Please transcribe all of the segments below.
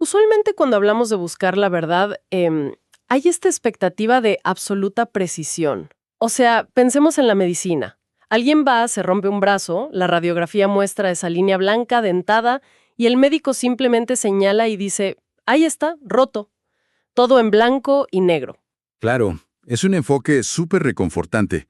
Usualmente cuando hablamos de buscar la verdad, hay esta expectativa de absoluta precisión. O sea, pensemos en la medicina. Alguien va, se rompe un brazo, la radiografía muestra esa línea blanca, dentada, y el médico simplemente señala y dice, ahí está, roto. Todo en blanco y negro. Claro, es un enfoque súper reconfortante.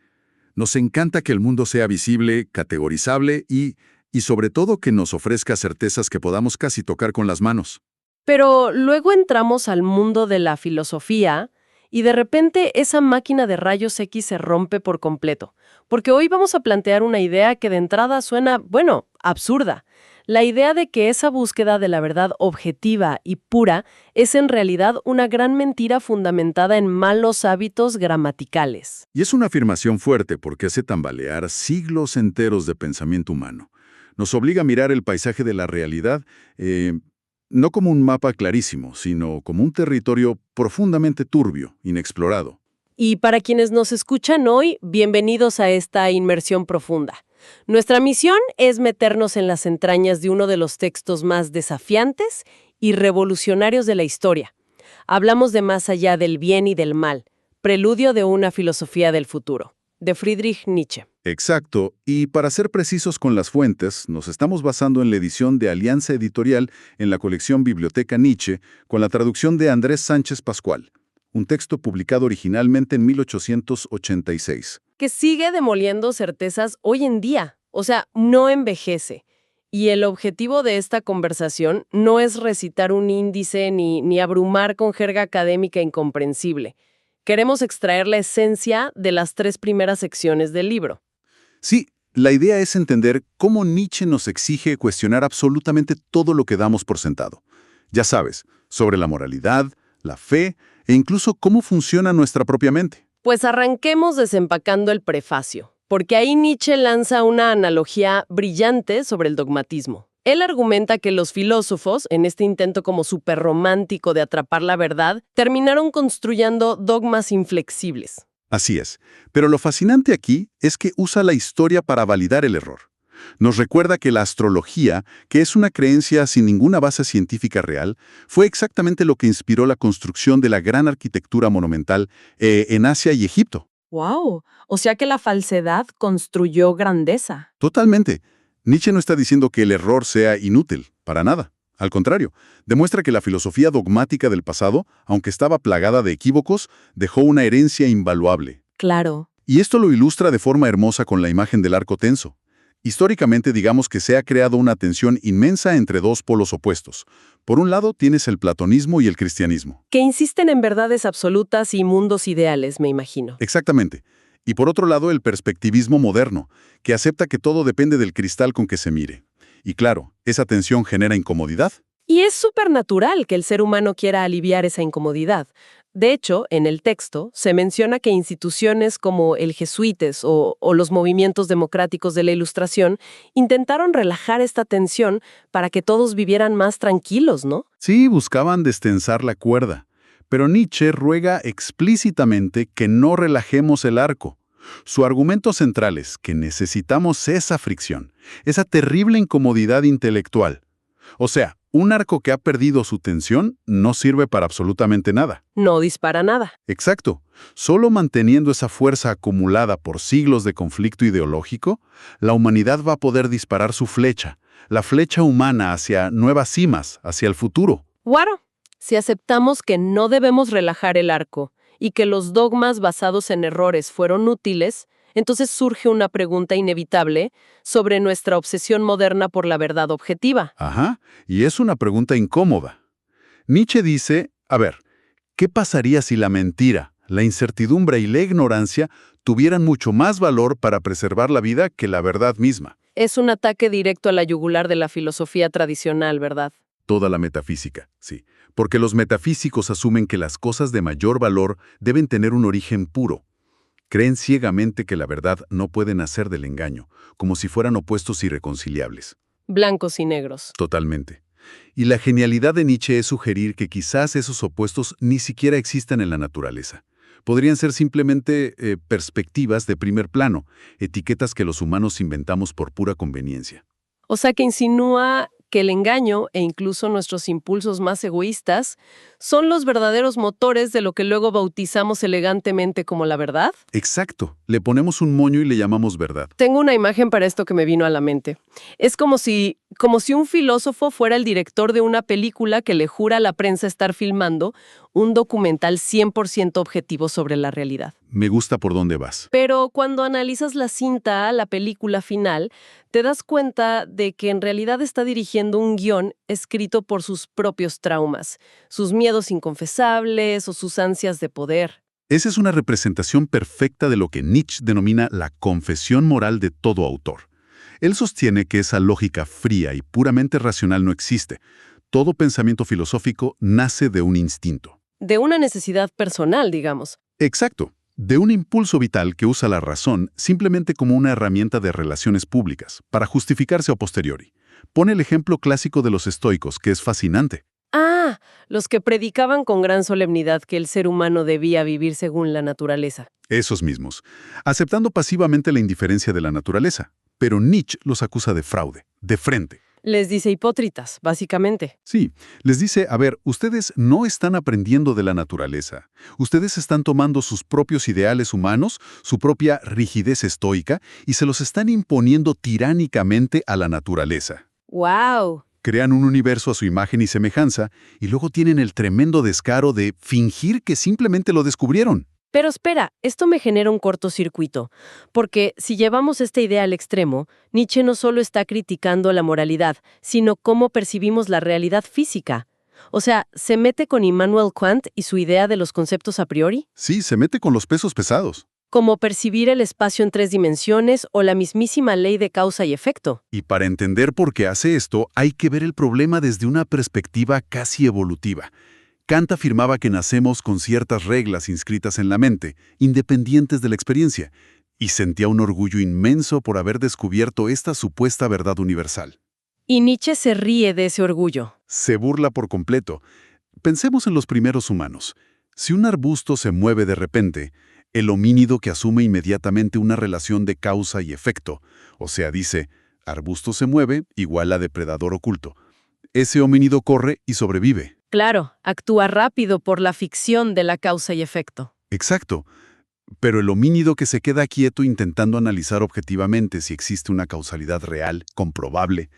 Nos encanta que el mundo sea visible, categorizable y sobre todo que nos ofrezca certezas que podamos casi tocar con las manos. Pero luego entramos al mundo de la filosofía y de repente esa máquina de rayos X se rompe por completo. Porque hoy vamos a plantear una idea que de entrada suena, bueno, absurda. La idea de que esa búsqueda de la verdad objetiva y pura es en realidad una gran mentira fundamentada en malos hábitos gramaticales. Y es una afirmación fuerte porque hace tambalear siglos enteros de pensamiento humano. Nos obliga a mirar el paisaje de la realidad, no como un mapa clarísimo, sino como un territorio profundamente turbio, inexplorado. Y para quienes nos escuchan hoy, bienvenidos a esta inmersión profunda. Nuestra misión es meternos en las entrañas de uno de los textos más desafiantes y revolucionarios de la historia. Hablamos de Más allá del bien y del mal, preludio de una filosofía del futuro, de Friedrich Nietzsche. Exacto, y para ser precisos con las fuentes, nos estamos basando en la edición de Alianza Editorial en la colección Biblioteca Nietzsche, con la traducción de Andrés Sánchez Pascual, un texto publicado originalmente en 1886. Que sigue demoliendo certezas hoy en día, o sea, no envejece. Y el objetivo de esta conversación no es recitar un índice ni abrumar con jerga académica incomprensible. Queremos extraer la esencia de las 3 primeras secciones del libro. Sí, la idea es entender cómo Nietzsche nos exige cuestionar absolutamente todo lo que damos por sentado. Ya sabes, sobre la moralidad, la fe e incluso cómo funciona nuestra propia mente. Pues arranquemos desempacando el prefacio, porque ahí Nietzsche lanza una analogía brillante sobre el dogmatismo. Él argumenta que los filósofos, en este intento como superromántico de atrapar la verdad, terminaron construyendo dogmas inflexibles. Así es, pero lo fascinante aquí es que usa la historia para validar el error. Nos recuerda que la astrología, que es una creencia sin ninguna base científica real, fue exactamente lo que inspiró la construcción de la gran arquitectura monumental en Asia y Egipto. ¡Wow! O sea que la falsedad construyó grandeza. Totalmente. Nietzsche no está diciendo que el error sea inútil, para nada. Al contrario, demuestra que la filosofía dogmática del pasado, aunque estaba plagada de equívocos, dejó una herencia invaluable. Claro. Y esto lo ilustra de forma hermosa con la imagen del arco tenso. Históricamente, digamos que se ha creado una tensión inmensa entre dos polos opuestos. Por un lado, tienes el platonismo y el cristianismo. Que insisten en verdades absolutas y mundos ideales, me imagino. Exactamente. Y por otro lado, el perspectivismo moderno, que acepta que todo depende del cristal con que se mire. Y claro, esa tensión genera incomodidad. Y es súper natural que el ser humano quiera aliviar esa incomodidad. De hecho, en el texto se menciona que instituciones como el Jesuites o los movimientos democráticos de la Ilustración intentaron relajar esta tensión para que todos vivieran más tranquilos, ¿no? Sí, buscaban destensar la cuerda, pero Nietzsche ruega explícitamente que no relajemos el arco. Su argumento central es que necesitamos esa fricción, esa terrible incomodidad intelectual. O sea, un arco que ha perdido su tensión no sirve para absolutamente nada. No dispara nada. Exacto. Solo manteniendo esa fuerza acumulada por siglos de conflicto ideológico, la humanidad va a poder disparar su flecha, la flecha humana hacia nuevas cimas, hacia el futuro. Guaro, si aceptamos que no debemos relajar el arco y que los dogmas basados en errores fueron útiles, entonces surge una pregunta inevitable sobre nuestra obsesión moderna por la verdad objetiva. Ajá, y es una pregunta incómoda. Nietzsche dice, a ver, ¿qué pasaría si la mentira, la incertidumbre y la ignorancia tuvieran mucho más valor para preservar la vida que la verdad misma? Es un ataque directo a la yugular de la filosofía tradicional, ¿verdad? Toda la metafísica, sí, porque los metafísicos asumen que las cosas de mayor valor deben tener un origen puro. Creen ciegamente que la verdad no puede nacer del engaño, como si fueran opuestos irreconciliables. Blancos y negros. Totalmente. Y la genialidad de Nietzsche es sugerir que quizás esos opuestos ni siquiera existan en la naturaleza. Podrían ser simplemente perspectivas de primer plano, etiquetas que los humanos inventamos por pura conveniencia. O sea que insinúa que el engaño e incluso nuestros impulsos más egoístas son los verdaderos motores de lo que luego bautizamos elegantemente como la verdad? Exacto. Le ponemos un moño y le llamamos verdad. Tengo una imagen para esto que me vino a la mente. Es como si un filósofo fuera el director de una película que le jura a la prensa estar filmando un documental 100% objetivo sobre la realidad. Me gusta por dónde vas. Pero cuando analizas la cinta, la película final, te das cuenta de que en realidad está dirigiendo un guión escrito por sus propios traumas, sus miedos inconfesables o sus ansias de poder. Esa es una representación perfecta de lo que Nietzsche denomina la confesión moral de todo autor. Él sostiene que esa lógica fría y puramente racional no existe. Todo pensamiento filosófico nace de un instinto. De una necesidad personal, digamos. Exacto. De un impulso vital que usa la razón simplemente como una herramienta de relaciones públicas, para justificarse a posteriori. Pone el ejemplo clásico de los estoicos, que es fascinante. Ah, los que predicaban con gran solemnidad que el ser humano debía vivir según la naturaleza. Esos mismos, aceptando pasivamente la indiferencia de la naturaleza. Pero Nietzsche los acusa de fraude, de frente. Les dice hipócritas, básicamente. Sí, les dice, a ver, ustedes no están aprendiendo de la naturaleza. Ustedes están tomando sus propios ideales humanos, su propia rigidez estoica, y se los están imponiendo tiránicamente a la naturaleza. ¡Wow! Crean un universo a su imagen y semejanza, y luego tienen el tremendo descaro de fingir que simplemente lo descubrieron. Pero espera, esto me genera un cortocircuito, porque si llevamos esta idea al extremo, Nietzsche no solo está criticando la moralidad, sino cómo percibimos la realidad física. O sea, ¿se mete con Immanuel Kant y su idea de los conceptos a priori? Sí, se mete con los pesos pesados. Como percibir el espacio en 3 dimensiones o la mismísima ley de causa y efecto. Y para entender por qué hace esto, hay que ver el problema desde una perspectiva casi evolutiva. Kant afirmaba que nacemos con ciertas reglas inscritas en la mente, independientes de la experiencia, y sentía un orgullo inmenso por haber descubierto esta supuesta verdad universal. Y Nietzsche se ríe de ese orgullo. Se burla por completo. Pensemos en los primeros humanos. Si un arbusto se mueve de repente, el homínido que asume inmediatamente una relación de causa y efecto, o sea, dice, arbusto se mueve igual a depredador oculto. Ese homínido corre y sobrevive. Claro, actúa rápido por la ficción de la causa y efecto. Exacto. Pero el homínido que se queda quieto intentando analizar objetivamente si existe una causalidad real, comprobable,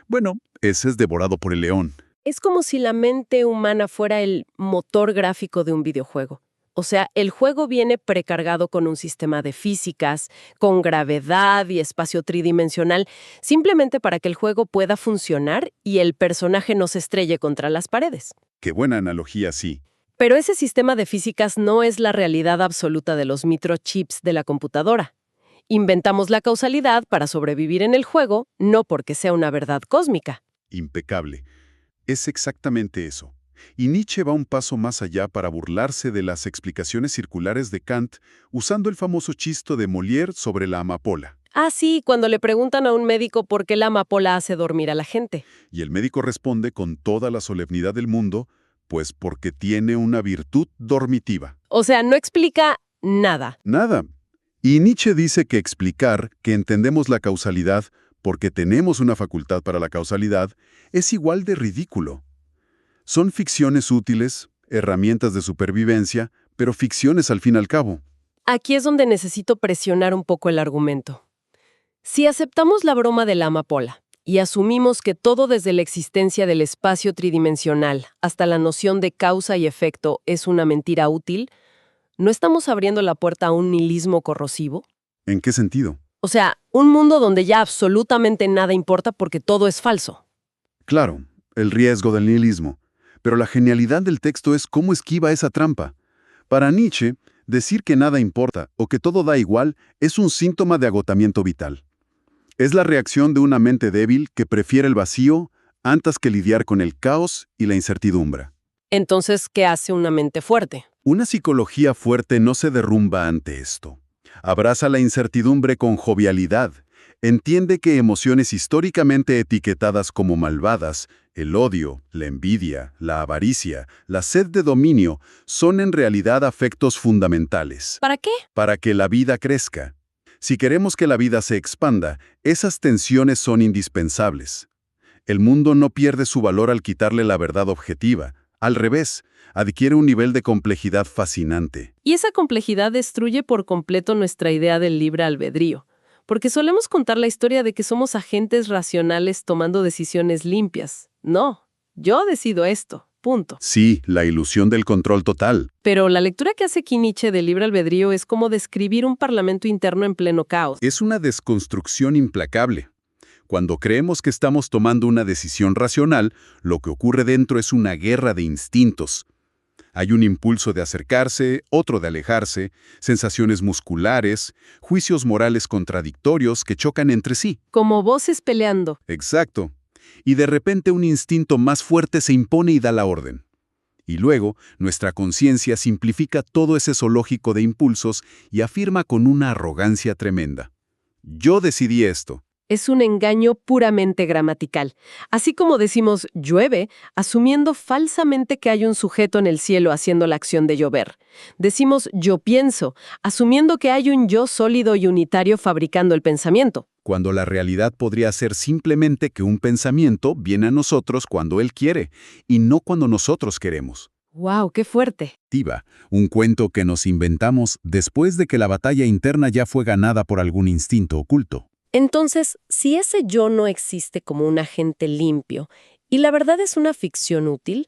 bueno, ese es devorado por el león. Es como si la mente humana fuera el motor gráfico de un videojuego. O sea, el juego viene precargado con un sistema de físicas, con gravedad y espacio tridimensional, simplemente para que el juego pueda funcionar y el personaje no se estrelle contra las paredes. Qué buena analogía, sí. Pero ese sistema de físicas no es la realidad absoluta de los microchips de la computadora. Inventamos la causalidad para sobrevivir en el juego, no porque sea una verdad cósmica. Impecable. Es exactamente eso. Y Nietzsche va un paso más allá para burlarse de las explicaciones circulares de Kant, usando el famoso chiste de Molière sobre la amapola. Ah, sí, cuando le preguntan a un médico por qué la amapola hace dormir a la gente. Y el médico responde con toda la solemnidad del mundo, pues porque tiene una virtud dormitiva. O sea, no explica nada. Nada. Y Nietzsche dice que explicar que entendemos la causalidad porque tenemos una facultad para la causalidad es igual de ridículo. Son ficciones útiles, herramientas de supervivencia, pero ficciones al fin y al cabo. Aquí es donde necesito presionar un poco el argumento. Si aceptamos la broma de la amapola y asumimos que todo desde la existencia del espacio tridimensional hasta la noción de causa y efecto es una mentira útil, ¿no estamos abriendo la puerta a un nihilismo corrosivo? ¿En qué sentido? O sea, un mundo donde ya absolutamente nada importa porque todo es falso. Claro, el riesgo del nihilismo. Pero la genialidad del texto es cómo esquiva esa trampa. Para Nietzsche, decir que nada importa o que todo da igual es un síntoma de agotamiento vital. Es la reacción de una mente débil que prefiere el vacío antes que lidiar con el caos y la incertidumbre. Entonces, ¿qué hace una mente fuerte? Una psicología fuerte no se derrumba ante esto. Abraza la incertidumbre con jovialidad. Entiende que emociones históricamente etiquetadas como malvadas, el odio, la envidia, la avaricia, la sed de dominio, son en realidad afectos fundamentales. ¿Para qué? Para que la vida crezca. Si queremos que la vida se expanda, esas tensiones son indispensables. El mundo no pierde su valor al quitarle la verdad objetiva. Al revés, adquiere un nivel de complejidad fascinante. Y esa complejidad destruye por completo nuestra idea del libre albedrío, porque solemos contar la historia de que somos agentes racionales tomando decisiones limpias. No, yo decido esto, punto. Sí, la ilusión del control total. Pero la lectura que hace aquí Nietzsche del libre albedrío es como describir un parlamento interno en pleno caos. Es una desconstrucción implacable. Cuando creemos que estamos tomando una decisión racional, lo que ocurre dentro es una guerra de instintos. Hay un impulso de acercarse, otro de alejarse, sensaciones musculares, juicios morales contradictorios que chocan entre sí. Como voces peleando. Exacto. Y de repente un instinto más fuerte se impone y da la orden. Y luego, nuestra conciencia simplifica todo ese zoológico de impulsos y afirma con una arrogancia tremenda: yo decidí esto. Es un engaño puramente gramatical. Así como decimos llueve, asumiendo falsamente que hay un sujeto en el cielo haciendo la acción de llover. Decimos yo pienso, asumiendo que hay un yo sólido y unitario fabricando el pensamiento. Cuando la realidad podría ser simplemente que un pensamiento viene a nosotros cuando él quiere, y no cuando nosotros queremos. ¡Wow! ¡Qué fuerte! Un cuento que nos inventamos después de que la batalla interna ya fue ganada por algún instinto oculto. Entonces, si ese yo no existe como un agente limpio, y la verdad es una ficción útil,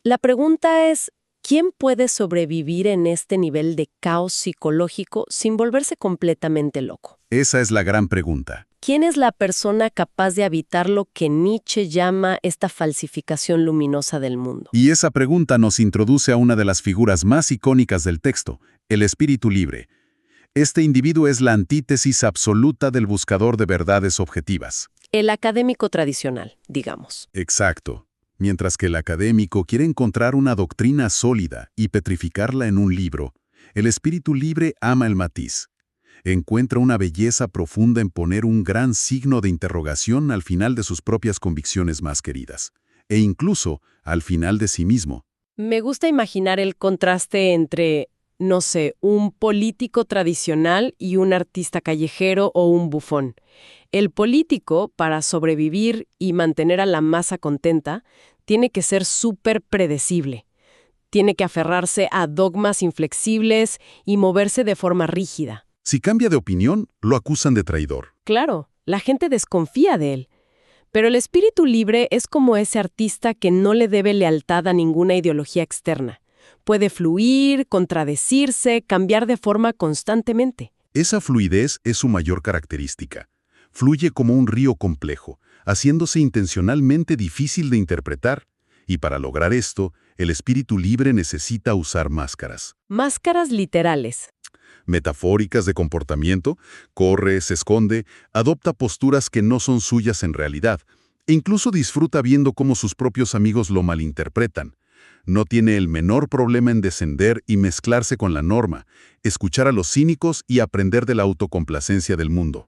la pregunta es, ¿quién puede sobrevivir en este nivel de caos psicológico sin volverse completamente loco? Esa es la gran pregunta. ¿Quién es la persona capaz de habitar lo que Nietzsche llama esta falsificación luminosa del mundo? Y esa pregunta nos introduce a una de las figuras más icónicas del texto, el espíritu libre. Este individuo es la antítesis absoluta del buscador de verdades objetivas. El académico tradicional, digamos. Exacto. Mientras que el académico quiere encontrar una doctrina sólida y petrificarla en un libro, el espíritu libre ama el matiz. Encuentra una belleza profunda en poner un gran signo de interrogación al final de sus propias convicciones más queridas, e incluso al final de sí mismo. Me gusta imaginar el contraste entre, no sé, un político tradicional y un artista callejero o un bufón. El político, para sobrevivir y mantener a la masa contenta, tiene que ser súper predecible. Tiene que aferrarse a dogmas inflexibles y moverse de forma rígida. Si cambia de opinión, lo acusan de traidor. Claro, la gente desconfía de él. Pero el espíritu libre es como ese artista que no le debe lealtad a ninguna ideología externa. Puede fluir, contradecirse, cambiar de forma constantemente. Esa fluidez es su mayor característica. Fluye como un río complejo, haciéndose intencionalmente difícil de interpretar. Y para lograr esto, el espíritu libre necesita usar máscaras. Máscaras literales. Metafóricas de comportamiento, corre, se esconde, adopta posturas que no son suyas en realidad, e incluso disfruta viendo cómo sus propios amigos lo malinterpretan. No tiene el menor problema en descender y mezclarse con la norma, escuchar a los cínicos y aprender de la autocomplacencia del mundo.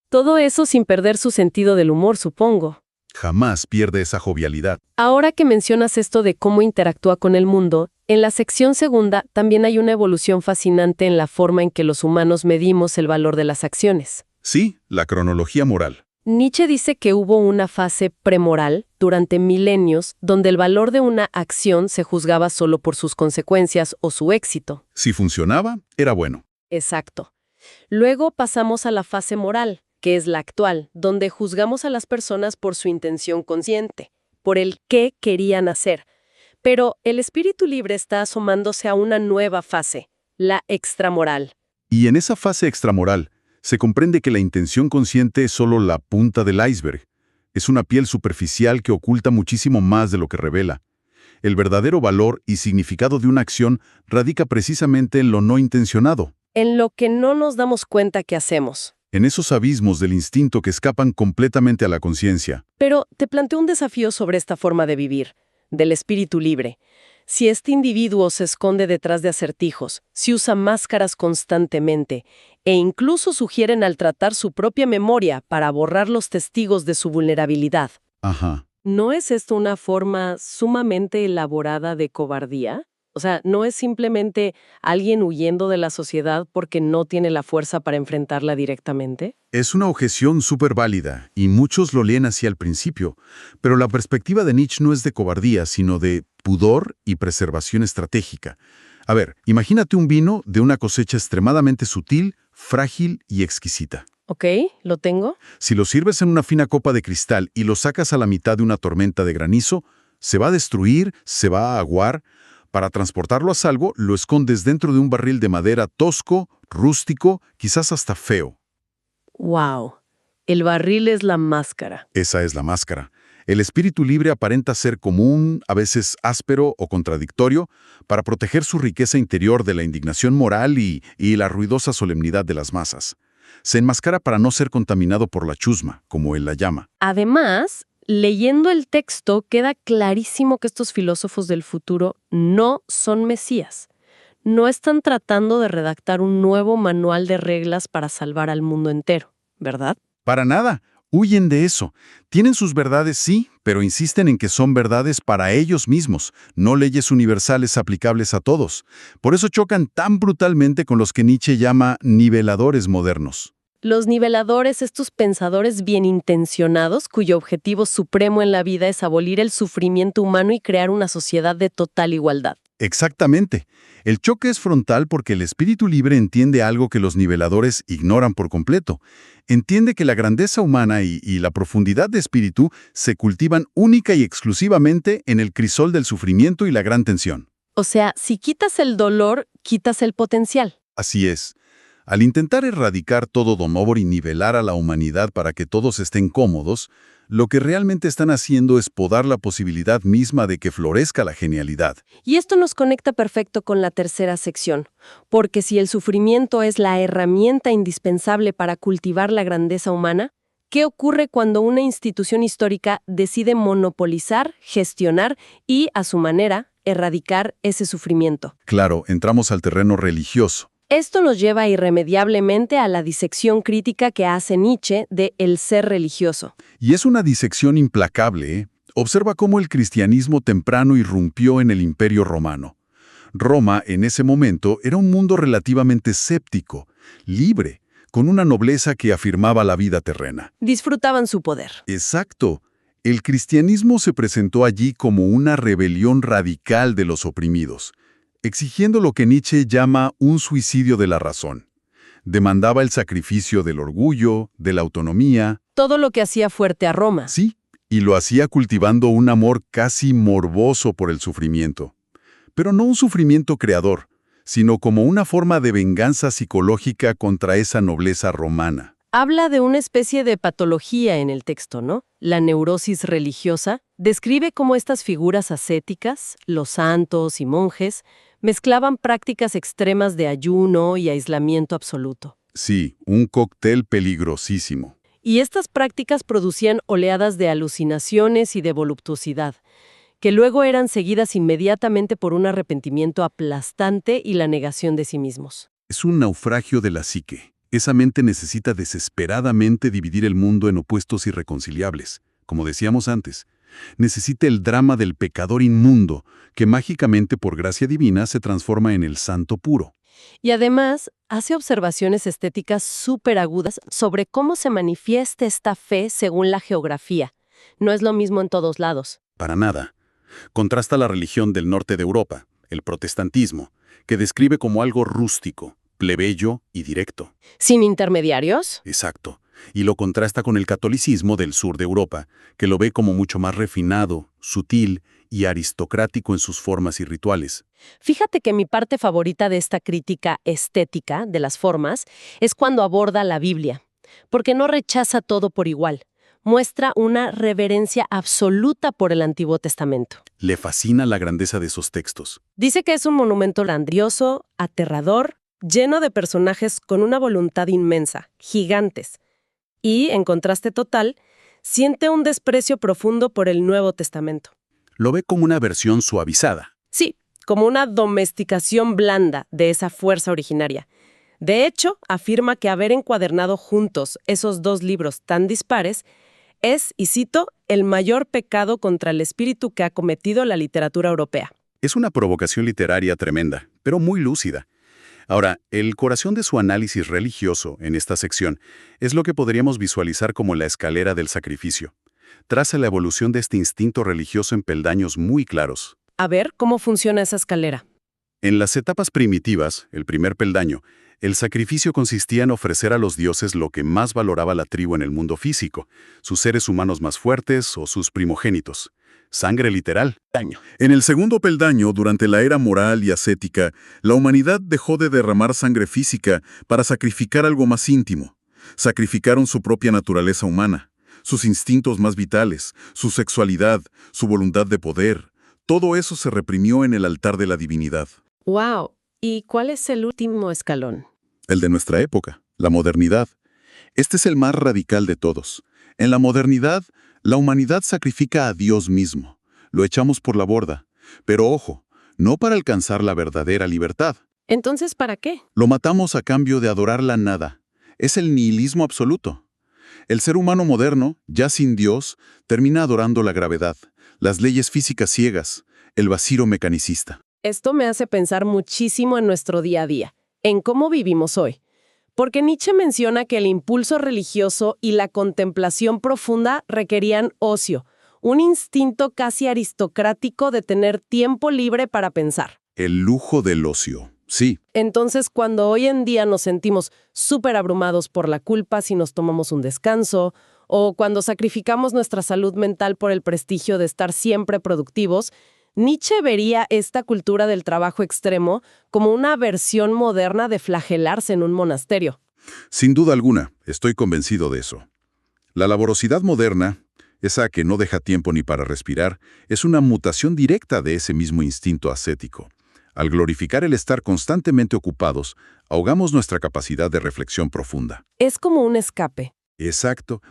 Todo eso sin perder su sentido del humor, supongo. Jamás pierde esa jovialidad. Ahora que mencionas esto de cómo interactúa con el mundo, en la sección segunda también hay una evolución fascinante en la forma en que los humanos medimos el valor de las acciones. Sí, la cronología moral. Nietzsche dice que hubo una fase premoral durante milenios donde el valor de una acción se juzgaba solo por sus consecuencias o su éxito. Si funcionaba, era bueno. Exacto. Luego pasamos a la fase moral, que es la actual, donde juzgamos a las personas por su intención consciente, por el qué querían hacer. Pero el espíritu libre está asomándose a una nueva fase, la extramoral. Y en esa fase extramoral, se comprende que la intención consciente es solo la punta del iceberg. Es una piel superficial que oculta muchísimo más de lo que revela. El verdadero valor y significado de una acción radica precisamente en lo no intencionado. En lo que no nos damos cuenta que hacemos. En esos abismos del instinto que escapan completamente a la conciencia. Pero te planteo un desafío sobre esta forma de vivir, del espíritu libre. Si este individuo se esconde detrás de acertijos, si usa máscaras constantemente, e incluso sugieren al tratar su propia memoria para borrar los testigos de su vulnerabilidad. Ajá. ¿No es esto una forma sumamente elaborada de cobardía? O sea, no es simplemente alguien huyendo de la sociedad porque no tiene la fuerza para enfrentarla directamente. Es una objeción súper válida, y muchos lo leen así al principio, pero la perspectiva de Nietzsche no es de cobardía, sino de pudor y preservación estratégica. A ver, imagínate un vino de una cosecha extremadamente sutil, frágil y exquisita. Ok, lo tengo. Si lo sirves en una fina copa de cristal y lo sacas a la mitad de una tormenta de granizo, se va a destruir, se va a aguar. Para transportarlo a salvo, lo escondes dentro de un barril de madera tosco, rústico, quizás hasta feo. Wow. El barril es la máscara. Esa es la máscara. El espíritu libre aparenta ser común, a veces áspero o contradictorio, para proteger su riqueza interior de la indignación moral y la ruidosa solemnidad de las masas. Se enmascara para no ser contaminado por la chusma, como él la llama. Además, leyendo el texto queda clarísimo que estos filósofos del futuro no son mesías. No están tratando de redactar un nuevo manual de reglas para salvar al mundo entero, ¿verdad? Para nada. Huyen de eso. Tienen sus verdades, sí, pero insisten en que son verdades para ellos mismos, no leyes universales aplicables a todos. Por eso chocan tan brutalmente con los que Nietzsche llama niveladores modernos. Los niveladores, estos pensadores bien intencionados, cuyo objetivo supremo en la vida es abolir el sufrimiento humano y crear una sociedad de total igualdad. Exactamente. El choque es frontal porque el espíritu libre entiende algo que los niveladores ignoran por completo. Entiende que la grandeza humana y la profundidad de espíritu se cultivan única y exclusivamente en el crisol del sufrimiento y la gran tensión. O sea, si quitas el dolor, quitas el potencial. Así es. Al intentar erradicar todo domóvor y nivelar a la humanidad para que todos estén cómodos, lo que realmente están haciendo es podar la posibilidad misma de que florezca la genialidad. Y esto nos conecta perfecto con la tercera sección, porque si el sufrimiento es la herramienta indispensable para cultivar la grandeza humana, ¿qué ocurre cuando una institución histórica decide monopolizar, gestionar y, a su manera, erradicar ese sufrimiento? Claro, entramos al terreno religioso. Esto nos lleva irremediablemente a la disección crítica que hace Nietzsche de el ser religioso. Y es una disección implacable, ¿eh? Observa cómo el cristianismo temprano irrumpió en el Imperio Romano. Roma, en ese momento, era un mundo relativamente escéptico, libre, con una nobleza que afirmaba la vida terrena. Disfrutaban su poder. Exacto. El cristianismo se presentó allí como una rebelión radical de los oprimidos, exigiendo lo que Nietzsche llama un suicidio de la razón. Demandaba el sacrificio del orgullo, de la autonomía. Todo lo que hacía fuerte a Roma. Sí, y lo hacía cultivando un amor casi morboso por el sufrimiento. Pero no un sufrimiento creador, sino como una forma de venganza psicológica contra esa nobleza romana. Habla de una especie de patología en el texto, ¿no? La neurosis religiosa describe cómo estas figuras ascéticas, los santos y monjes, mezclaban prácticas extremas de ayuno y aislamiento absoluto. Sí, un cóctel peligrosísimo. Y estas prácticas producían oleadas de alucinaciones y de voluptuosidad, que luego eran seguidas inmediatamente por un arrepentimiento aplastante y la negación de sí mismos. Es un naufragio de la psique. Esa mente necesita desesperadamente dividir el mundo en opuestos irreconciliables, como decíamos antes. Necesita el drama del pecador inmundo, que mágicamente por gracia divina se transforma en el santo puro. Y además, hace observaciones estéticas súper agudas sobre cómo se manifiesta esta fe según la geografía. No es lo mismo en todos lados. Para nada. Contrasta la religión del norte de Europa, el protestantismo, que describe como algo rústico, plebeyo y directo. ¿Sin intermediarios? Exacto. Y lo contrasta con el catolicismo del sur de Europa, que lo ve como mucho más refinado, sutil y aristocrático en sus formas y rituales. Fíjate que mi parte favorita de esta crítica estética de las formas es cuando aborda la Biblia, porque no rechaza todo por igual. Muestra una reverencia absoluta por el Antiguo Testamento. Le fascina la grandeza de esos textos. Dice que es un monumento grandioso, aterrador, lleno de personajes con una voluntad inmensa, gigantes. Y, en contraste total, siente un desprecio profundo por el Nuevo Testamento. Lo ve como una versión suavizada. Sí, como una domesticación blanda de esa fuerza originaria. De hecho, afirma que haber encuadernado juntos esos dos libros tan dispares es, y cito, el mayor pecado contra el espíritu que ha cometido la literatura europea. Es una provocación literaria tremenda, pero muy lúcida. Ahora, el corazón de su análisis religioso en esta sección es lo que podríamos visualizar como la escalera del sacrificio. Traza la evolución de este instinto religioso en peldaños muy claros. A ver, ¿cómo funciona esa escalera? En las etapas primitivas, el primer peldaño, el sacrificio consistía en ofrecer a los dioses lo que más valoraba la tribu en el mundo físico, sus seres humanos más fuertes o sus primogénitos. Sangre literal. En el segundo peldaño, durante la era moral y ascética, la humanidad dejó de derramar sangre física para sacrificar algo más íntimo. Sacrificaron su propia naturaleza humana, sus instintos más vitales, su sexualidad, su voluntad de poder. Todo eso se reprimió en el altar de la divinidad. ¡Wow! ¿Y cuál es el último escalón? El de nuestra época, la modernidad. Este es el más radical de todos. En la modernidad, la humanidad sacrifica a Dios mismo. Lo echamos por la borda. Pero ojo, no para alcanzar la verdadera libertad. Entonces, ¿para qué? Lo matamos a cambio de adorar la nada. Es el nihilismo absoluto. El ser humano moderno, ya sin Dios, termina adorando la gravedad, las leyes físicas ciegas, el vacío mecanicista. Esto me hace pensar muchísimo en nuestro día a día, en cómo vivimos hoy. Porque Nietzsche menciona que el impulso religioso y la contemplación profunda requerían ocio, un instinto casi aristocrático de tener tiempo libre para pensar. El lujo del ocio, sí. Entonces, cuando hoy en día nos sentimos súper abrumados por la culpa si nos tomamos un descanso, o cuando sacrificamos nuestra salud mental por el prestigio de estar siempre productivos, Nietzsche vería esta cultura del trabajo extremo como una versión moderna de flagelarse en un monasterio. Sin duda alguna, estoy convencido de eso. La laborosidad moderna, esa que no deja tiempo ni para respirar, es una mutación directa de ese mismo instinto ascético. Al glorificar el estar constantemente ocupados, ahogamos nuestra capacidad de reflexión profunda. Es como un escape. Exacto.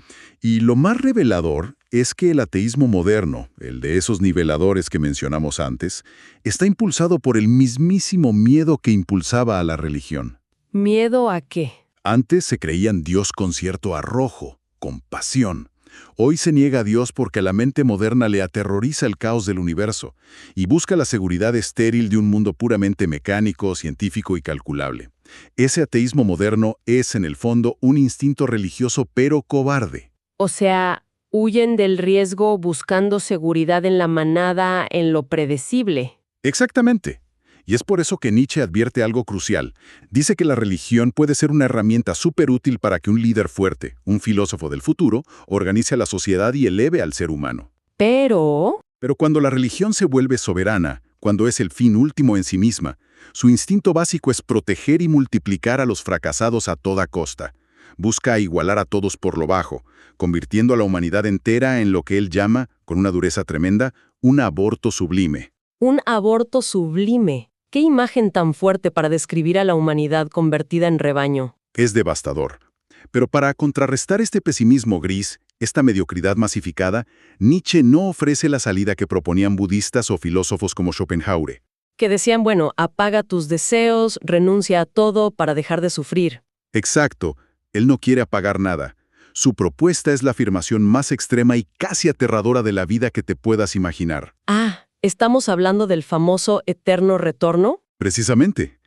Y lo más revelador es que el ateísmo moderno, el de esos niveladores que mencionamos antes, está impulsado por el mismísimo miedo que impulsaba a la religión. ¿Miedo a qué? Antes se creían Dios con cierto arrojo, con pasión. Hoy se niega a Dios porque a la mente moderna le aterroriza el caos del universo y busca la seguridad estéril de un mundo puramente mecánico, científico y calculable. Ese ateísmo moderno es, en el fondo, un instinto religioso pero cobarde. O sea, huyen del riesgo buscando seguridad en la manada, en lo predecible. Exactamente. Y es por eso que Nietzsche advierte algo crucial. Dice que la religión puede ser una herramienta súper útil para que un líder fuerte, un filósofo del futuro, organice a la sociedad y eleve al ser humano. Pero Cuando la religión se vuelve soberana, cuando es el fin último en sí misma, su instinto básico es proteger y multiplicar a los fracasados a toda costa. Busca igualar a todos por lo bajo, convirtiendo a la humanidad entera en lo que él llama, con una dureza tremenda, un aborto sublime. un aborto sublime. ¿Qué imagen tan fuerte para describir a la humanidad convertida en rebaño? Es devastador. Pero para contrarrestar este pesimismo gris, esta mediocridad masificada, Nietzsche no ofrece la salida que proponían budistas o filósofos como Schopenhauer. Que decían, bueno, apaga tus deseos, renuncia a todo para dejar de sufrir. Exacto, él no quiere apagar nada. Su propuesta es la afirmación más extrema y casi aterradora de la vida que te puedas imaginar. Ah, ¿estamos hablando del famoso eterno retorno? Precisamente,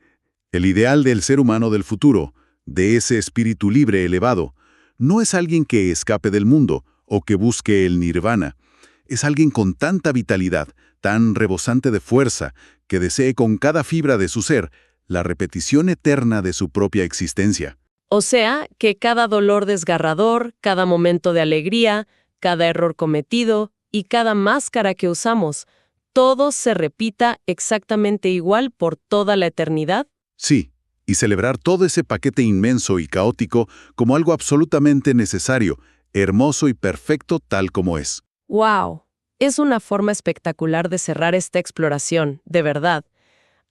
el ideal del ser humano del futuro, de ese espíritu libre elevado, no es alguien que escape del mundo o que busque el nirvana. Es alguien con tanta vitalidad, tan rebosante de fuerza, que desee con cada fibra de su ser la repetición eterna de su propia existencia. O sea, que cada dolor desgarrador, cada momento de alegría, cada error cometido y cada máscara que usamos, todo se repita exactamente igual por toda la eternidad. Sí, y celebrar todo ese paquete inmenso y caótico como algo absolutamente necesario, hermoso y perfecto tal como es. ¡Wow! Es una forma espectacular de cerrar esta exploración, de verdad.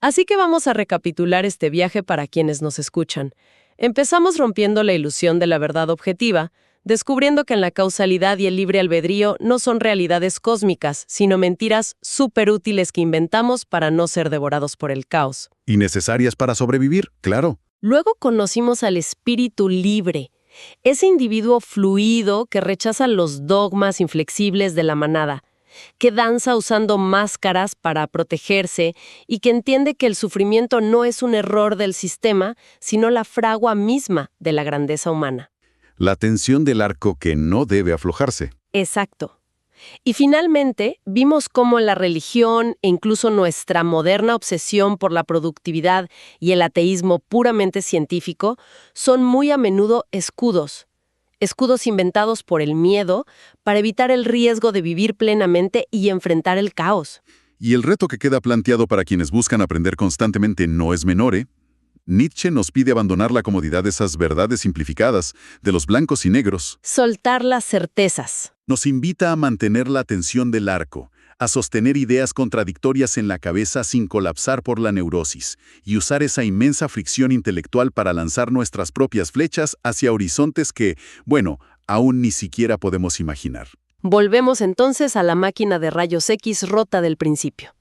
Así que vamos a recapitular este viaje para quienes nos escuchan. Empezamos rompiendo la ilusión de la verdad objetiva, descubriendo que en la causalidad y el libre albedrío no son realidades cósmicas, sino mentiras súper útiles que inventamos para no ser devorados por el caos. Y necesarias para sobrevivir, claro. Luego conocimos al espíritu libre, ese individuo fluido que rechaza los dogmas inflexibles de la manada. que danza usando máscaras para protegerse y que entiende que el sufrimiento no es un error del sistema, sino la fragua misma de la grandeza humana. La tensión del arco que no debe aflojarse. Exacto. Y finalmente, vimos cómo la religión e incluso nuestra moderna obsesión por la productividad y el ateísmo puramente científico son muy a menudo escudos inventados por el miedo para evitar el riesgo de vivir plenamente y enfrentar el caos. Y el reto que queda planteado para quienes buscan aprender constantemente no es menor, ¿eh? Nietzsche nos pide abandonar la comodidad de esas verdades simplificadas, de los blancos y negros. Soltar las certezas. Nos invita a mantener la tensión del arco, a sostener ideas contradictorias en la cabeza sin colapsar por la neurosis, y usar esa inmensa fricción intelectual para lanzar nuestras propias flechas hacia horizontes que, bueno, aún ni siquiera podemos imaginar. Volvemos entonces a la máquina de rayos X rota del principio.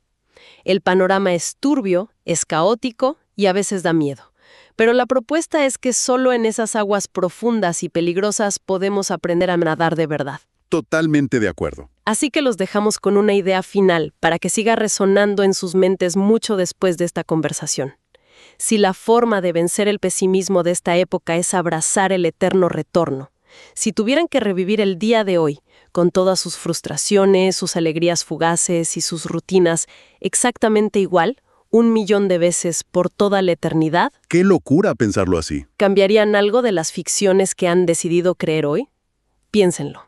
El panorama es turbio, es caótico y a veces da miedo. Pero la propuesta es que solo en esas aguas profundas y peligrosas podemos aprender a nadar de verdad. Totalmente de acuerdo. Así que los dejamos con una idea final para que siga resonando en sus mentes mucho después de esta conversación. Si la forma de vencer el pesimismo de esta época es abrazar el eterno retorno, si tuvieran que revivir el día de hoy, con todas sus frustraciones, sus alegrías fugaces y sus rutinas exactamente igual, 1.000.000 de veces por toda la eternidad, ¡Qué locura pensarlo así! ¿cambiarían algo de las ficciones que han decidido creer hoy? Piénsenlo.